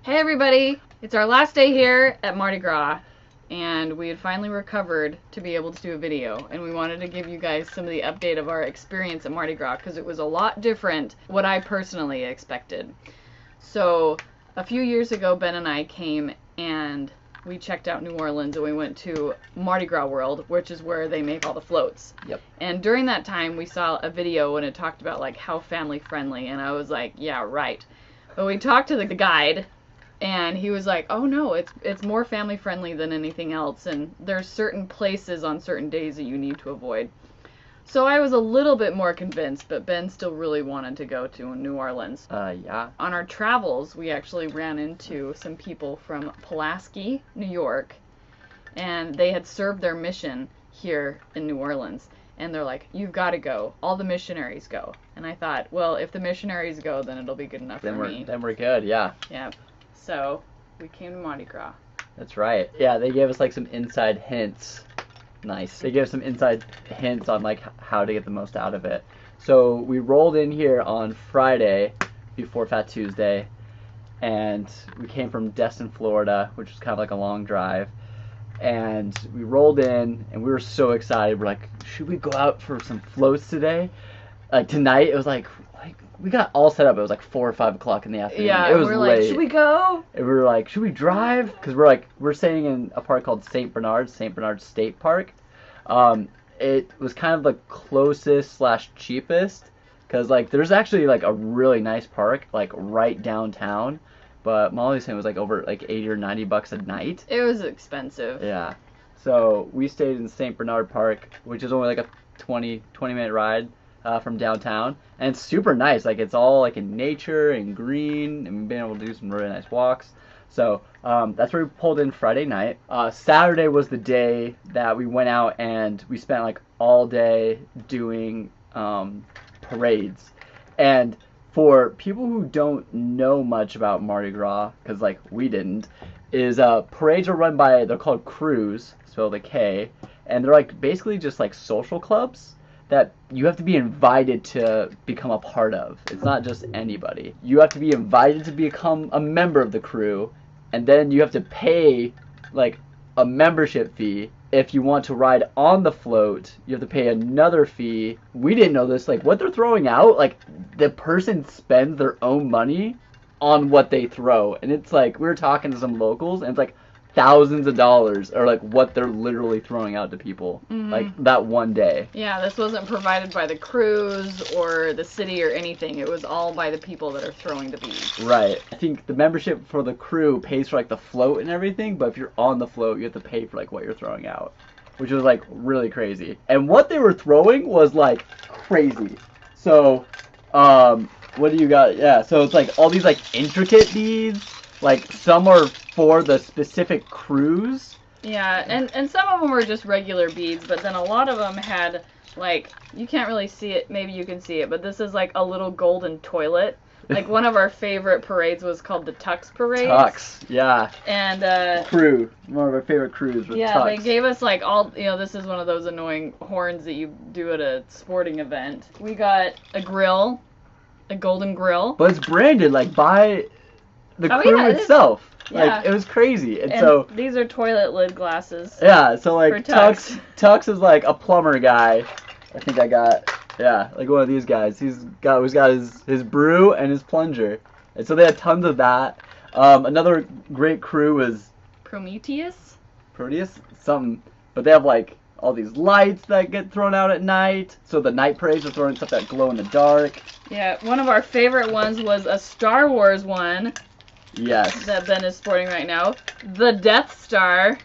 Hey everybody! It's our last day here at Mardi Gras, and we had finally recovered to be able to do a video, and we wanted to give you guys some of the update of our experience at Mardi Gras, because it was a lot different what I personally expected. So, a few years ago, Ben and I came and we checked out New Orleans, and we went to Mardi Gras World, which is where they make all the floats. Yep. And during that time, we saw a video and it talked about like how family friendly, and I was like, yeah, right. But we talked to the guide, and he was like, oh no, it's more family friendly than anything else, and there's certain places on certain days that you need to avoid. So I was a little bit more convinced, but Ben still really wanted to go to New Orleans. Yeah. On our travels, we actually ran into some people from Pulaski, New York, and they had served their mission here in New Orleans. And they're like, you've got to go. All the missionaries go. And I thought, well, if the missionaries go, then it'll be good enough for me. Then we're good, yeah. Yep. So we came to Mardi Gras. That's right. Yeah, they gave us like some inside hints. Nice. They gave us some inside hints on like how to get the most out of it. So we rolled in here on Friday before Fat Tuesday, and we came from Destin, Florida, which was kind of like a long drive. And we rolled in, and we were so excited. We're like, should we go out for some floats today? Like tonight, it was like we got all set up. It was like 4 or 5 o'clock in the afternoon. Yeah, it was we're late. like, should we go? And we were like, should we drive? Because we're staying in a park called St. Bernard State Park. It was kind of the closest / cheapest, because like there's actually like a really nice park like right downtown, but Molly's saying it was like over like $80 or $90 a night. It was expensive. Yeah. So we stayed in St. Bernard Park, which is only like a 20-minute ride from downtown, and it's super nice. Like it's all like in nature and green, and we've been able to do some really nice walks. So that's where we pulled in Friday night. Saturday was the day that we went out and we spent like all day doing parades. And for people who don't know much about Mardi Gras, because like we didn't, is parades are run by, they're called crews, spelled a K, and they're like basically just like social clubs that you have to be invited to become a part of. It's not just anybody. You have to be invited to become a member of the crew, and then you have to pay like a membership fee. If you want to ride on the float, you have to pay another fee. We didn't know this. Like what they're throwing out, like the person spends their own money on what they throw. And it's like, we were talking to some locals, and it's like thousands of dollars are like what they're literally throwing out to people, like that one day. Yeah, this wasn't provided by the cruise or the city or anything. It was all by the people that are throwing the beads. Right. I think the membership for the crew pays for like the float and everything, but if you're on the float, you have to pay for like what you're throwing out, which was like really crazy. And what they were throwing was like crazy. So, what do you got? Yeah, so it's like all these like intricate beads. Like some are for the specific crews. Yeah, and some of them were just regular beads, but then a lot of them had, like, you can't really see it, maybe you can see it, but this is like a little golden toilet. Like one of our favorite parades was called the Tux Parade. Tux, yeah. And crew, one of our favorite crews was yeah, Tux. they gave us like all, you know, this is one of those annoying horns that you do at a sporting event. We got a grill, a golden grill. But it's branded like by the crew itself. Like, it was crazy. And so these are toilet lid glasses. Yeah, so like Tux. Tux is like a plumber guy. I think I got, yeah, like one of these guys. He's got his brew and his plunger. And so they had tons of that. Another great crew was Prometheus, something, but they have like all these lights that get thrown out at night. So the night parades are throwing stuff that glow in the dark. Yeah, one of our favorite ones was a Star Wars one. Yes. That Ben is sporting right now. The Death Star.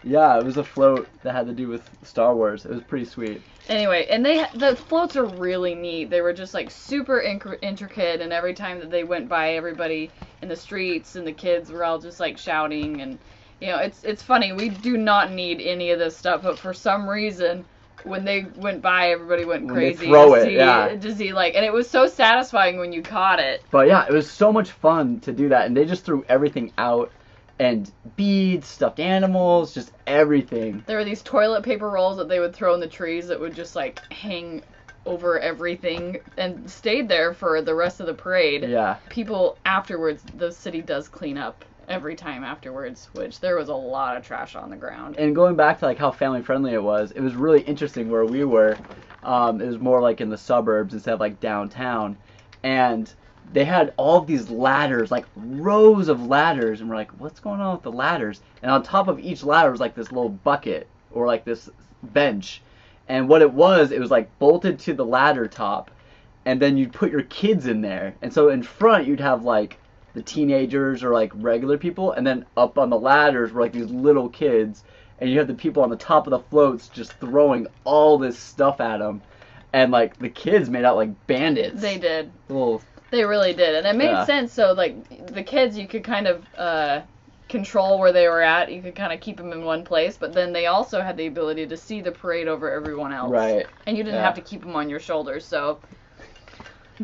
Yeah, it was a float that had to do with Star Wars. It was pretty sweet. Anyway, and the floats are really neat. They were just like super intricate, and every time that they went by, everybody in the streets and the kids were all just like shouting, and you know, it's funny. We do not need any of this stuff, but for some reason, when they went by, everybody went crazy. To see, like, and it was so satisfying when you caught it. But yeah, it was so much fun to do that, and they just threw everything out, and beads, stuffed animals, just everything. There were these toilet paper rolls that they would throw in the trees that would just like hang over everything and stayed there for the rest of the parade. Yeah. People afterwards, the city does clean up every time afterwards, which there was a lot of trash on the ground. And going back to like how family friendly it was really interesting where we were. It was more like in the suburbs instead of like downtown, and they had all of these ladders, like rows of ladders, and we're like, what's going on with the ladders? And on top of each ladder was like this little bucket or like this bench, and what it was like bolted to the ladder top, and then you'd put your kids in there, and so in front you'd have like the teenagers or like regular people, and then up on the ladders were like these little kids, and you have the people on the top of the floats just throwing all this stuff at them, and like the kids made out like bandits. They did. Little. They really did, and it made sense. So like the kids, you could kind of control where they were at. You could kind of keep them in one place, but then they also had the ability to see the parade over everyone else. Right. And you didn't have to keep them on your shoulders. So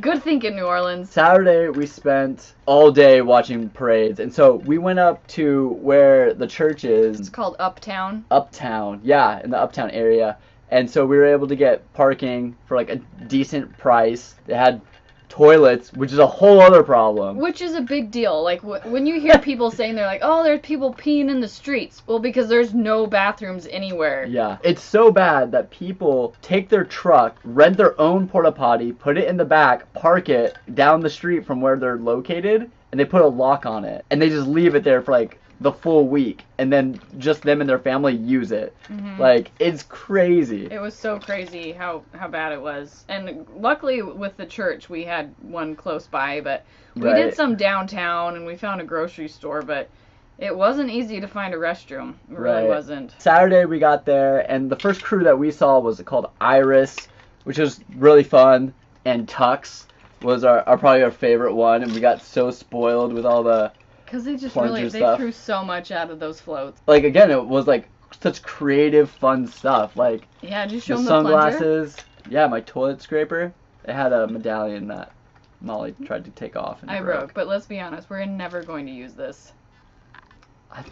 good thinking, New Orleans. Saturday we spent all day watching parades, and so we went up to where the church is. It's called Uptown. Uptown, yeah, in the Uptown area. And so we were able to get parking for like a decent price. They had toilets, which is a whole other problem. Which is a big deal. Like, when you hear people saying they're like, oh, there's people peeing in the streets. Well, because there's no bathrooms anywhere. Yeah. It's so bad that people take their truck, rent their own porta potty, put it in the back, park it down the street from where they're located, and they put a lock on it. And they just leave it there for like the full week, and then just them and their family use it. Mm-hmm. Like, it's crazy. It was so crazy how bad it was. And luckily with the church we had one close by, but we did some downtown and we found a grocery store, but it wasn't easy to find a restroom. It really wasn't. Saturday we got there, and the first crew that we saw was called Iris, which was really fun, and Tux was probably our favorite one, and we got so spoiled with all the because they just really, they threw so much out of those floats. Like, again, it was like such creative, fun stuff. Like, yeah, did you show them the sunglasses? Yeah, my toilet scraper. It had a medallion that Molly tried to take off. And I broke, but let's be honest, we're never going to use this.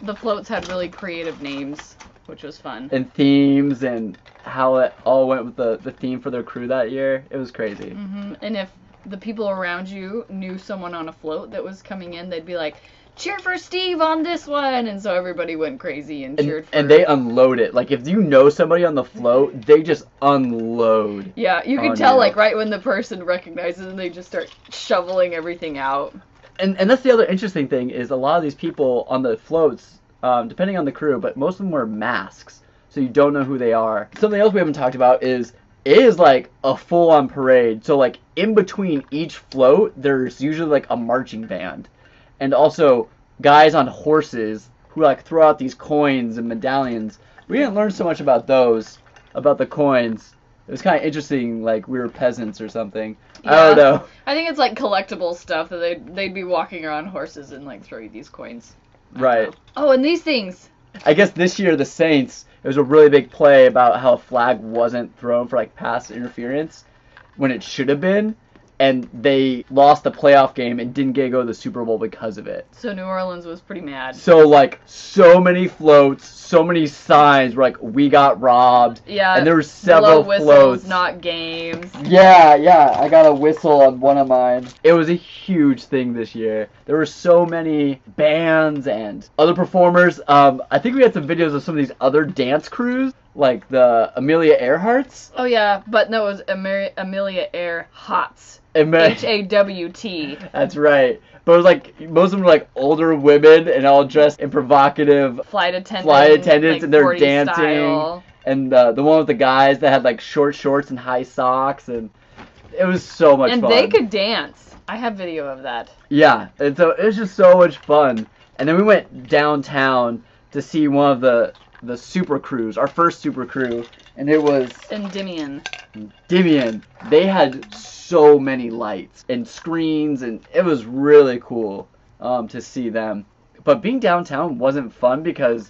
The floats had really creative names, which was fun. And themes, and how it all went with the theme for their crew that year. It was crazy. Mm-hmm. And if the people around you knew someone on a float that was coming in, they'd be like, cheer for Steve on this one, and so everybody went crazy and cheered for and they unload it. Like, if you know somebody on the float, they just unload. Yeah, you can tell, like, right when the person recognizes them, they just start shoveling everything out. And that's the other interesting thing, is a lot of these people on the floats, depending on the crew, but most of them wear masks, so you don't know who they are. Something else we haven't talked about is, it is like a full-on parade. So, like, in between each float, there's usually, like, a marching band. And also, guys on horses who, like, throw out these coins and medallions. We didn't learn so much about those, about the coins. It was kind of interesting, like we were peasants or something. Yeah, I don't know. I think it's, like, collectible stuff that they'd be walking around horses and, like, throwing these coins. Right. Oh, and these things. I guess this year, the Saints, it was a really big play about how a flag wasn't thrown for, like, pass interference when it should have been. And they lost the playoff game and didn't get to go to the Super Bowl because of it. So New Orleans was pretty mad. So, like, so many floats, so many signs were like, we got robbed. Yeah. And there were several blow whistles, floats. not games. Yeah. I got a whistle on one of mine. It was a huge thing this year. There were so many bands and other performers. I think we had some videos of some of these other dance crews, like the Amelia Earharts. Oh, yeah, but no, it was Amelia Earhats. H-A-W-T. That's right. But it was like, most of them were like older women and all dressed in provocative flight attendants like, and they're dancing. Style. And the one with the guys that had like short shorts and high socks, and it was so much fun. And they could dance. I have video of that. Yeah, and so it was just so much fun. And then we went downtown to see one of the super crews, our first super crew, and it was Endymion. They had so many lights and screens, and it was really cool to see them. But being downtown wasn't fun because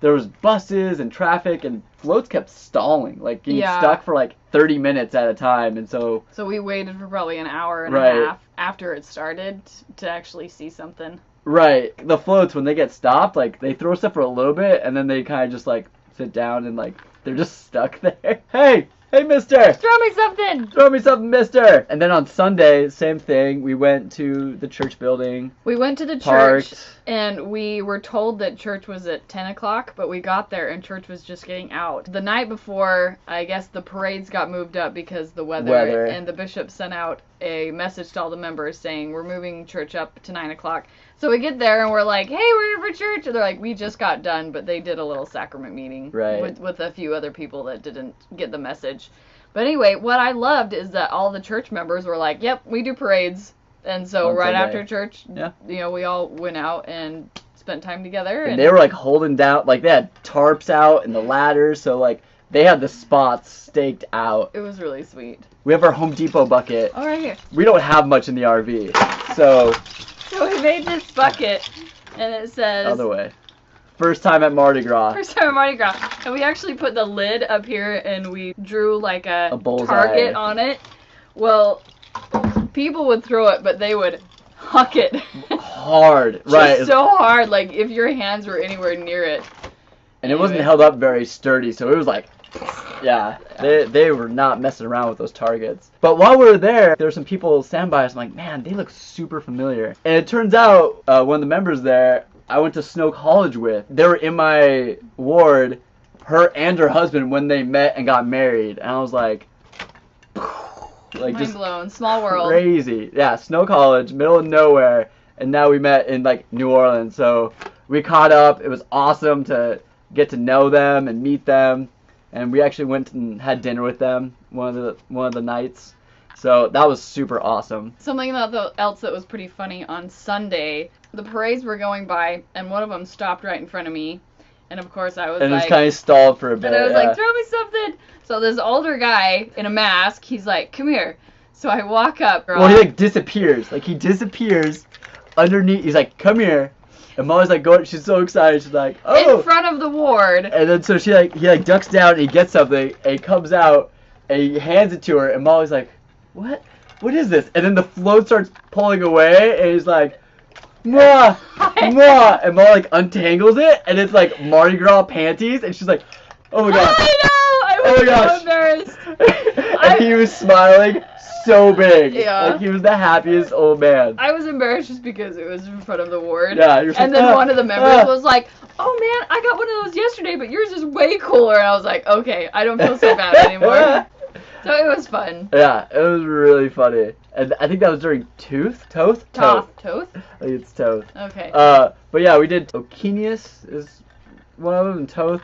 there was buses and traffic, and floats kept stalling, like getting stuck for like 30 minutes at a time, and so we waited for probably an hour and a half after it started to actually see something. Right. The floats, when they get stopped, like, they throw stuff for a little bit, and then they kind of just, like, sit down and, like, they're just stuck there. Hey! Hey, mister! Throw me something! Throw me something, mister! And then on Sunday, same thing. We went to the church building. We went to the church, and we were told that church was at 10 o'clock, but we got there and church was just getting out. The night before, I guess the parades got moved up because the weather. And the bishop sent out a message to all the members saying, we're moving church up to 9 o'clock. So we get there and we're like, hey, we're here for church. And they're like, we just got done, but they did a little sacrament meeting with a few other people that didn't get the message. But anyway, what I loved is that all the church members were like, yep, we do parades. And so right after church, we all went out and spent time together. And they were like holding down, like they had tarps out and the ladders, so like they had the spots staked out. It was really sweet. We have our Home Depot bucket. Oh, right here. We don't have much in the RV, so we made this bucket, and it says... Other way. First time at Mardi Gras. First time at Mardi Gras. And we actually put the lid up here, and we drew like a bullseye target on it. Well, people would throw it, but they would huck it. Hard, right. Just so hard, like if your hands were anywhere near it. And it wasn't held up very sturdy, so it was like... Yeah, they were not messing around with those targets. But while we were there were some people standing by us. I'm like, man, they look super familiar. And it turns out one of the members there, I went to Snow College with. They were in my ward, her and her husband, when they met and got married. And I was like mind just blown. Small world. Crazy. Yeah, Snow College, middle of nowhere. And now we met in like New Orleans. So we caught up. It was awesome to get to know them and meet them. And we actually went and had dinner with them one of the nights. So that was super awesome. Something else that was pretty funny on Sunday, the parades were going by, and one of them stopped right in front of me. And of course I was and it was kind of stalled for a bit. And I was like, throw me something. So this older guy in a mask, he's like, come here. So I walk up. Well, he like disappears. Like he disappears underneath. He's like, come here. And Molly's like going, she's so excited, she's like, oh! In front of the ward. And then so he ducks down and he gets something, and he comes out, and he hands it to her, and Molly's like, what? What is this? And then the float starts pulling away, and he's like, mwah, mwah, and Molly like untangles it, and it's like Mardi Gras panties, and she's like, oh my gosh. I know! I was so embarrassed. And he was smiling so big. Yeah. Like he was the happiest old man. I was embarrassed just because it was in front of the ward. Yeah, you're and then one of the members was like, oh man, I got one of those yesterday, but yours is way cooler. And I was like, okay, I don't feel so bad anymore. So it was fun. Yeah, it was really funny. And I think that was during Toth? Toth? I think it's Toth. Okay. But yeah, we did Okenius is one of them, and Toth.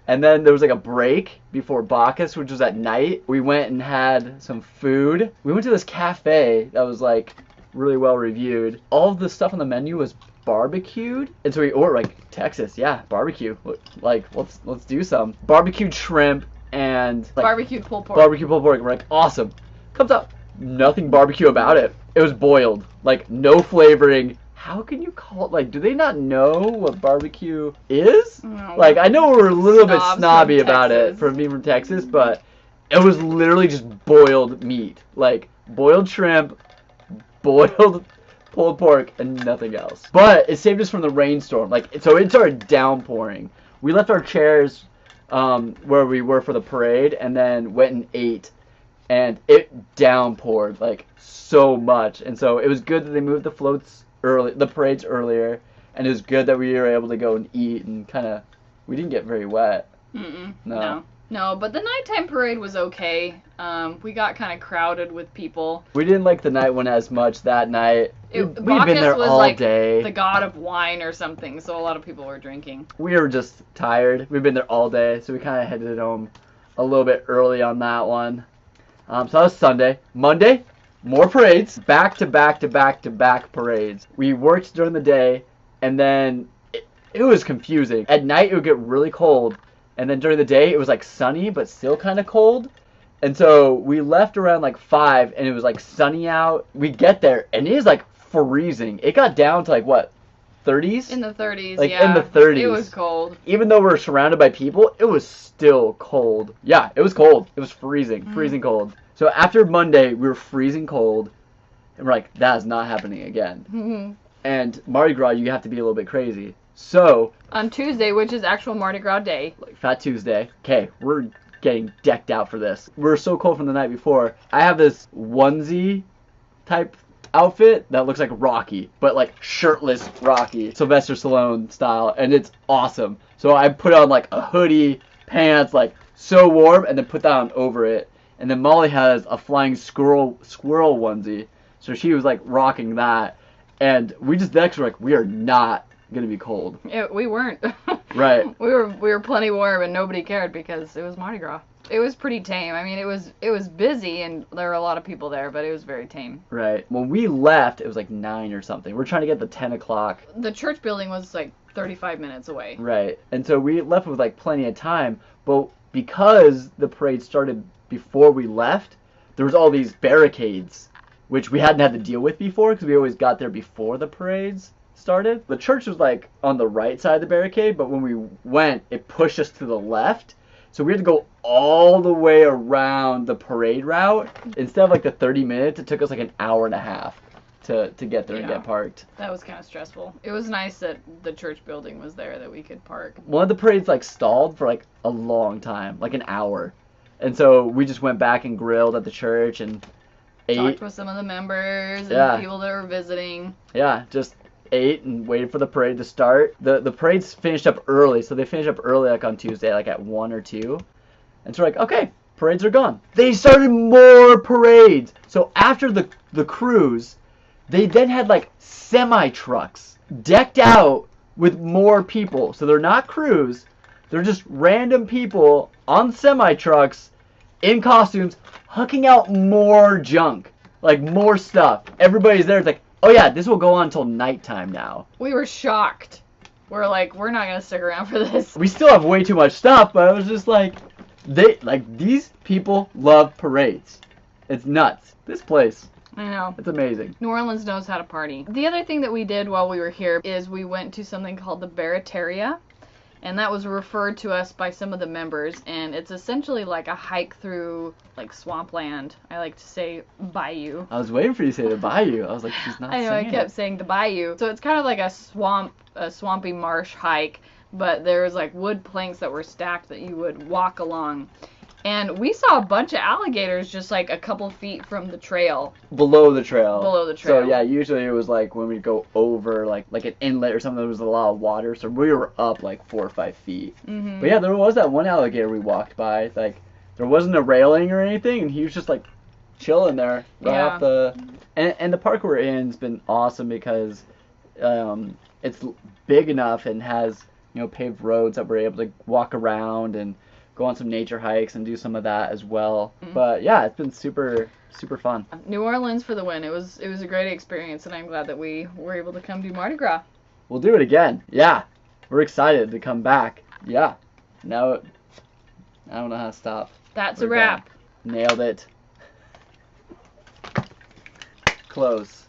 And then there was like a break before Bacchus, which was at night. We went and had some food. We went to this cafe that was like really well reviewed. All of the stuff on the menu was barbecued. And so we ordered like Texas, yeah, barbecue. Like let's do some. Barbecued shrimp and like, barbecued pulled pork. Barbecued pulled pork. We're like, awesome. Comes up, nothing barbecue about it. It was boiled. Like no flavoring. How can you call it, like, do they not know what barbecue is? No. Like, I know we're a little bit snobby about it from being from Texas, but it was literally just boiled meat. Like, boiled shrimp, boiled pulled pork, and nothing else. But it saved us from the rainstorm. Like, so it started downpouring. We left our chairs where we were for the parade, and then went and ate. And it downpoured, like, so much. And so it was good that they moved the parades earlier, and it was good that we were able to go and eat and kind of, we didn't get very wet. No, but the nighttime parade was okay. We got kind of crowded with people. We didn't like the night one as much that night. We'd been there was all like day. The god of wine or something, so a lot of people were drinking. We were just tired. We've been there all day, so we kind of headed home a little bit early on that one. So that was Sunday. Monday, more parades, back to back parades. We worked during the day, and then it was confusing. At night, it would get really cold, and then during the day, it was like sunny, but still kind of cold. And so we left around like 5, and it was like sunny out. We get there, and it is like freezing. It got down to like, what, 30s? In the 30s, like, yeah. in the 30s. It was cold. Even though we're surrounded by people, it was still cold. Yeah, it was cold. It was freezing, freezing cold. So after Monday, we were freezing cold, and we're like, that is not happening again. And Mardi Gras, you have to be a little bit crazy. So on Tuesday, which is actual Mardi Gras day, like Fat Tuesday, okay, we're getting decked out for this. We were so cold from the night before. I have this onesie type outfit that looks like Rocky, but like shirtless Rocky, Sylvester Stallone style, and it's awesome. So I put on like a hoodie, pants, like so warm, and then put that on over it. And then Molly has a flying squirrel onesie, so she was like rocking that. And we just next were like, we are not gonna be cold. Yeah, we weren't. Right. We were plenty warm, and nobody cared because it was Mardi Gras. It was pretty tame. I mean, it was busy, and there were a lot of people there, but it was very tame. Right. When we left, it was like 9 or something. We're trying to get the 10 o'clock. The church building was like 35 minutes away. Right. And so we left with like plenty of time, but because the parade started before we left, there was all these barricades, which we hadn't had to deal with before because we always got there before the parades started. The church was like on the right side of the barricade, but when we went, it pushed us to the left. So we had to go all the way around the parade route. Instead of like the 30 minutes, it took us like an hour and a half to get there and get parked. That was kind of stressful. It was nice that the church building was there that we could park. One of the parades like stalled for like a long time, like an hour. And so we just went back and grilled at the church and ate. Talked with some of the members and people that were visiting. Yeah, just ate and waited for the parade to start. The parade's finished up early, so they finished up early like on Tuesday, like at 1 or 2. And so we're like, okay, parades are gone. They started more parades. So after the cruise, they then had like semi-trucks decked out with more people. So they're not crews, they're just random people on semi-trucks in costumes hucking out more junk, like more stuff. Everybody's there. It's like, oh yeah, this will go on until nighttime now. We were shocked. We're like, we're not gonna stick around for this. We still have way too much stuff, but I was just like, these people love parades. It's nuts. This place, I know. it's amazing. New Orleans knows how to party. The other thing that we did while we were here is we went to something called the Barataria. And that was referred to us by some of the members, and it's essentially like a hike through like swampland. I like to say bayou. I was waiting for you to say the bayou. I was like, she's not saying I know, I kept saying the bayou. So it's kind of like a swampy marsh hike, but there's like wood planks that were stacked that you would walk along. And we saw a bunch of alligators just like a couple feet from the trail. Below the trail. Below the trail. So yeah, usually it was like when we go over like an inlet or something, there was a lot of water, so we were up like 4 or 5 feet. Mm-hmm. But yeah, there was that one alligator we walked by. Like there wasn't a railing or anything, and he was just like chilling there right off the. And the park we're in's been awesome because it's big enough and has paved roads that we're able to walk around and go on some nature hikes and do some of that as well. Mm-hmm. But yeah, it's been super fun. New Orleans for the win. It was a great experience, and I'm glad that we were able to come do Mardi Gras. We'll do it again. Yeah, we're excited to come back. Yeah, now I don't know how to stop. That's a wrap. Nailed it. Close.